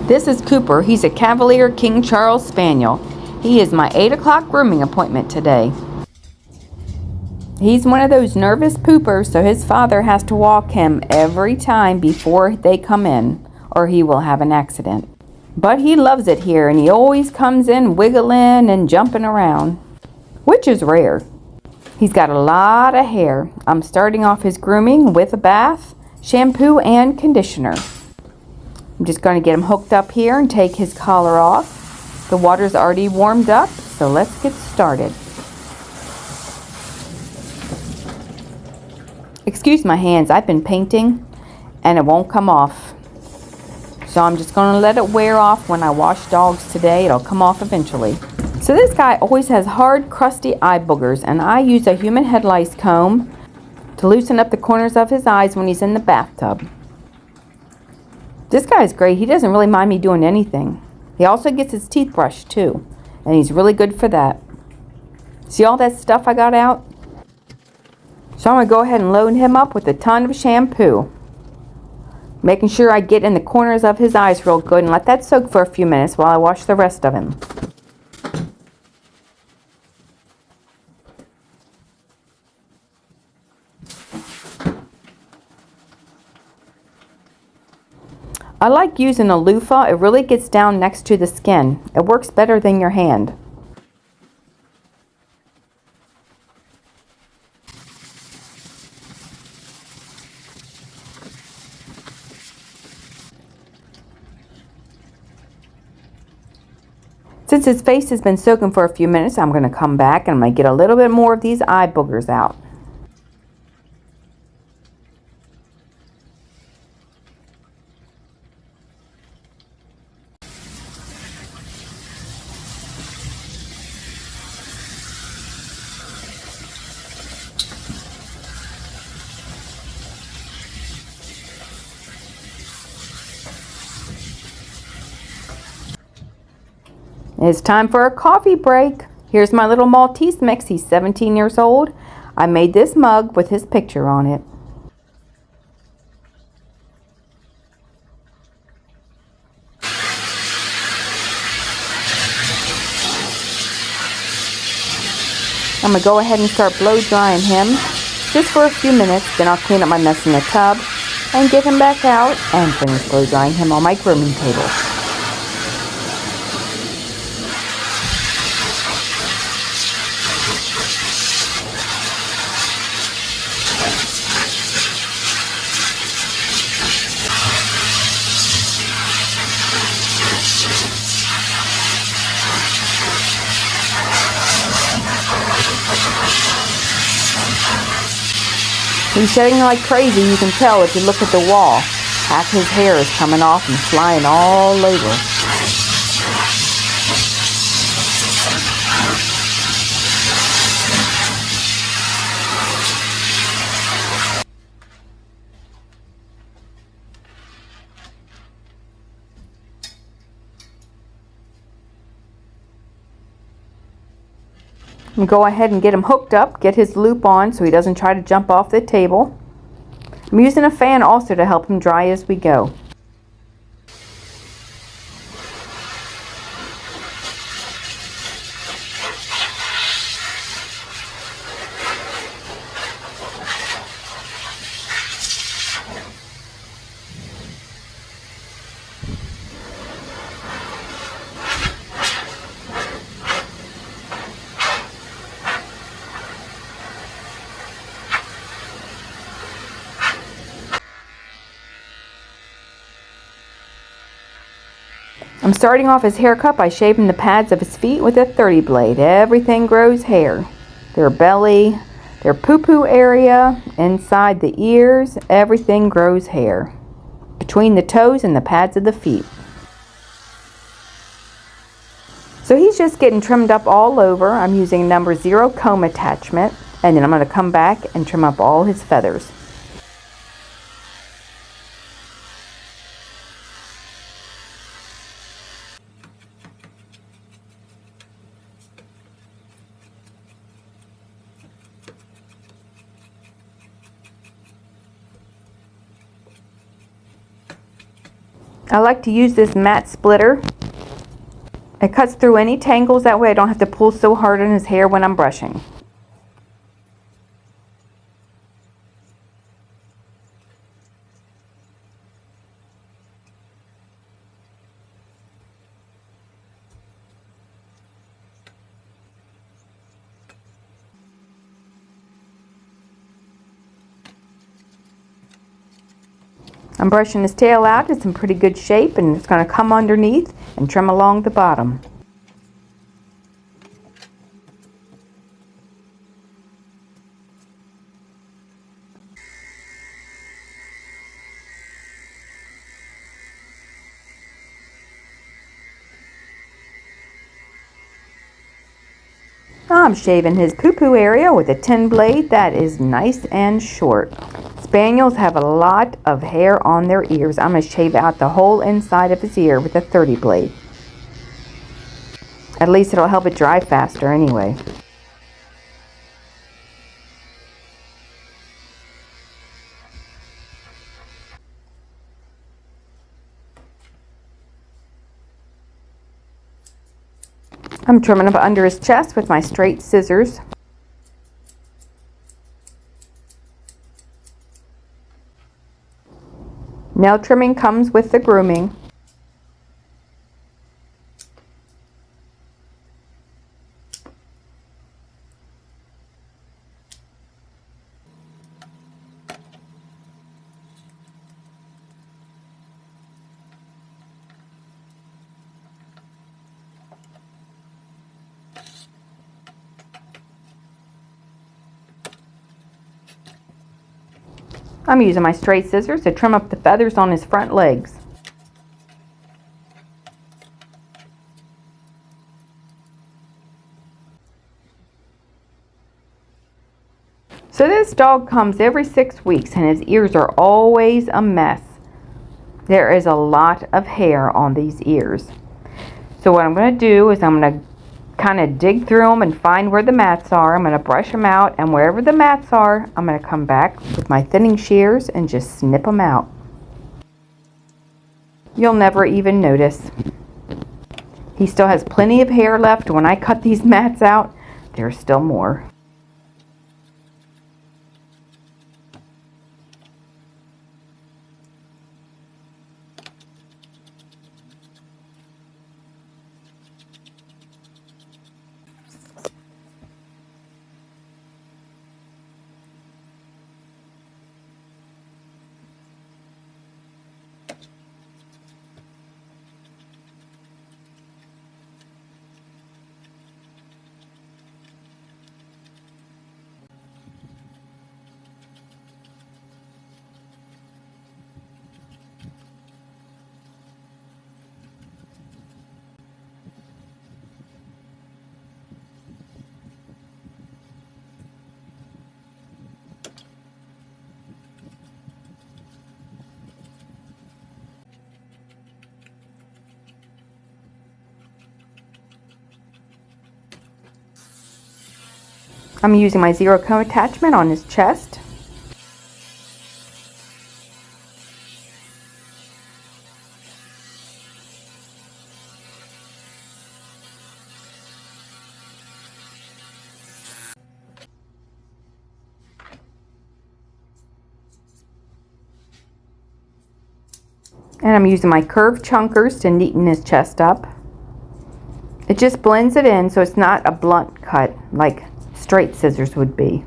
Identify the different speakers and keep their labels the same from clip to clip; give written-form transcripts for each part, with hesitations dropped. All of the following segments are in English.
Speaker 1: This is Cooper. He's a Cavalier King Charles Spaniel. He is my 8 o'clock grooming appointment today. He's one of those nervous poopers, so his father has to walk him every time before they come in, or he will have an accident. But he loves it here, and he always comes in wiggling and jumping around, which is rare. He's got a lot of hair. I'm starting off his grooming with a bath, shampoo, and conditioner. I'm just going to get him hooked up here and take his collar off. The water's already warmed up, so let's get started. Excuse my hands, I've been painting and it won't come off. So I'm just going to let it wear off. When I wash dogs today, it'll come off eventually. So this guy always has hard, crusty eye boogers, and I use a human head lice comb to loosen up the corners of his eyes when he's in the bathtub. This guy's great. He doesn't really mind me doing anything. He also gets his teeth brushed too, and he's really good for that. See all that stuff I got out? So I'm going to go ahead and load him up with a ton of shampoo. Making sure I get in the corners of his eyes real good and let that soak for a few minutes while I wash the rest of him. I like using a loofah. It really gets down next to the skin. It works better than your hand. Since his face has been soaking for a few minutes, I'm going to come back and I'm going to get a little bit more of these eye boogers out. It's time for a coffee break. Here's my little Maltese mix. He's 17 years old. I made this mug with his picture on it. I'm going to go ahead and start blow drying him just for a few minutes. Then I'll clean up my mess in the tub and get him back out and finish blow drying him on my grooming table. He's shedding like crazy. You can tell if you look at the wall. Half his hair is coming off and flying all over. Go ahead and get him hooked up, get his loop on so he doesn't try to jump off the table. I'm using a fan also to help him dry as we go. I'm starting off his haircut by shaving the pads of his feet with a 30 blade. Everything grows hair. Their belly, their poo-poo area, inside the ears, everything grows hair. Between the toes and the pads of the feet. So he's just getting trimmed up all over. I'm using number 0 comb attachment, and then I'm going to come back and trim up all his feathers. I like to use this mat splitter. It cuts through any tangles, that way I don't have to pull so hard on his hair when I'm brushing. I'm brushing his tail out. It's in pretty good shape, and it's going to come underneath and trim along the bottom. I'm shaving his poo-poo area with a 10 blade that is nice and short. Spaniels have a lot of hair on their ears. I'm going to shave out the whole inside of his ear with a 30 blade. At least it'll help it dry faster anyway. I'm trimming up under his chest with my straight scissors. Nail trimming comes with the grooming. I'm using my straight scissors to trim up the feathers on his front legs. So this dog comes every 6 weeks and his ears are always a mess. There is a lot of hair on these ears. So what I'm going to do is I'm going to kind of dig through them and find where the mats are. I'm going to brush them out, and wherever the mats are, I'm going to come back with my thinning shears and just snip them out. You'll never even notice. He still has plenty of hair left. When I cut these mats out, there's still more. I'm using my zero comb attachment on his chest. And I'm using my curved chunkers to neaten his chest up. It just blends it in so it's not a blunt cut like straight scissors would be.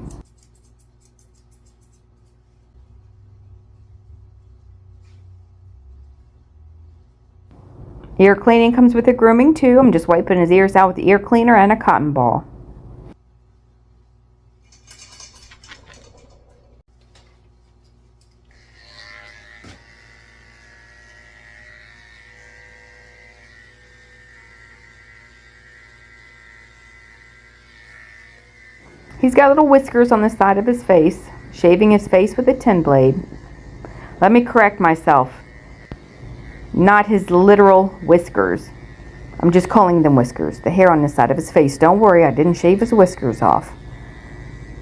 Speaker 1: Ear cleaning comes with the grooming too. I'm just wiping his ears out with the ear cleaner and a cotton ball. He's got little whiskers on the side of his face, shaving his face with a 10 blade. Let me correct myself. Not his literal whiskers. I'm just calling them whiskers. The hair on the side of his face. Don't worry, I didn't shave his whiskers off.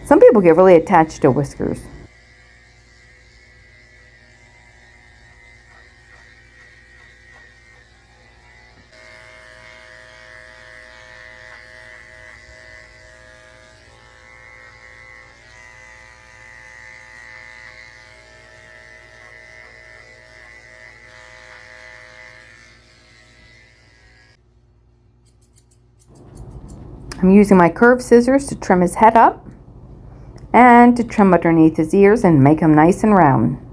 Speaker 1: Some people get really attached to whiskers. I'm using my curved scissors to trim his head up and to trim underneath his ears and make him nice and round.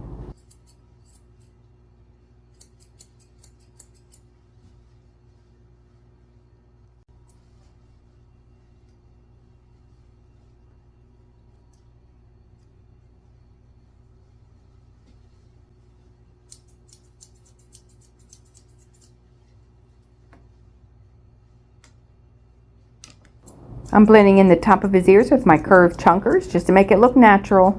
Speaker 1: I'm blending in the top of his ears with my curved chunkers just to make it look natural.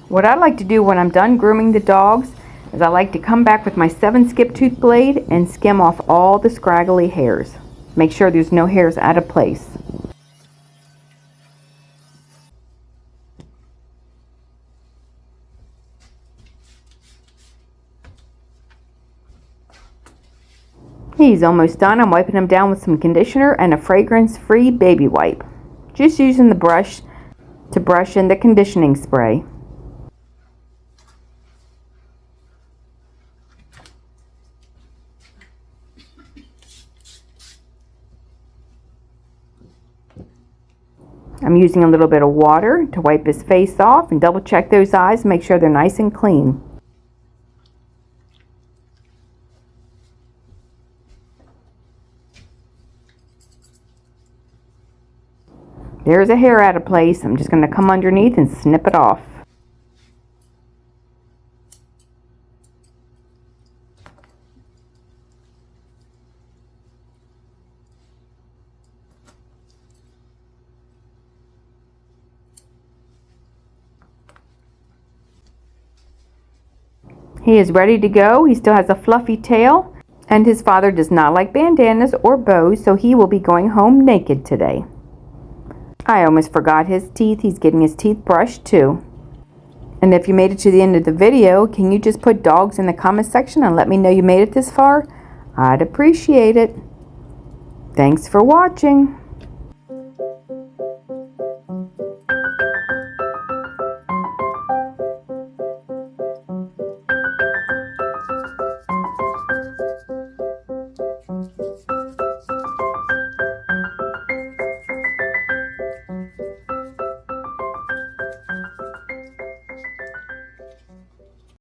Speaker 1: What I like to do when I'm done grooming the dogs is I like to come back with my 7-skip tooth blade and skim off all the scraggly hairs. Make sure there's no hairs out of place. He's almost done. I'm wiping him down with some conditioner and a fragrance-free baby wipe. Just using the brush to brush in the conditioning spray. I'm using a little bit of water to wipe his face off and double check those eyes, make sure they're nice and clean. There's a hair out of place. I'm just going to come underneath and snip it off. He is ready to go. He still has a fluffy tail, and his father does not like bandanas or bows, so he will be going home naked today. I almost forgot his teeth. He's getting his teeth brushed too. And if you made it to the end of the video, can you just put dogs in the comment section and let me know you made it this far? I'd appreciate it. Thanks for watching.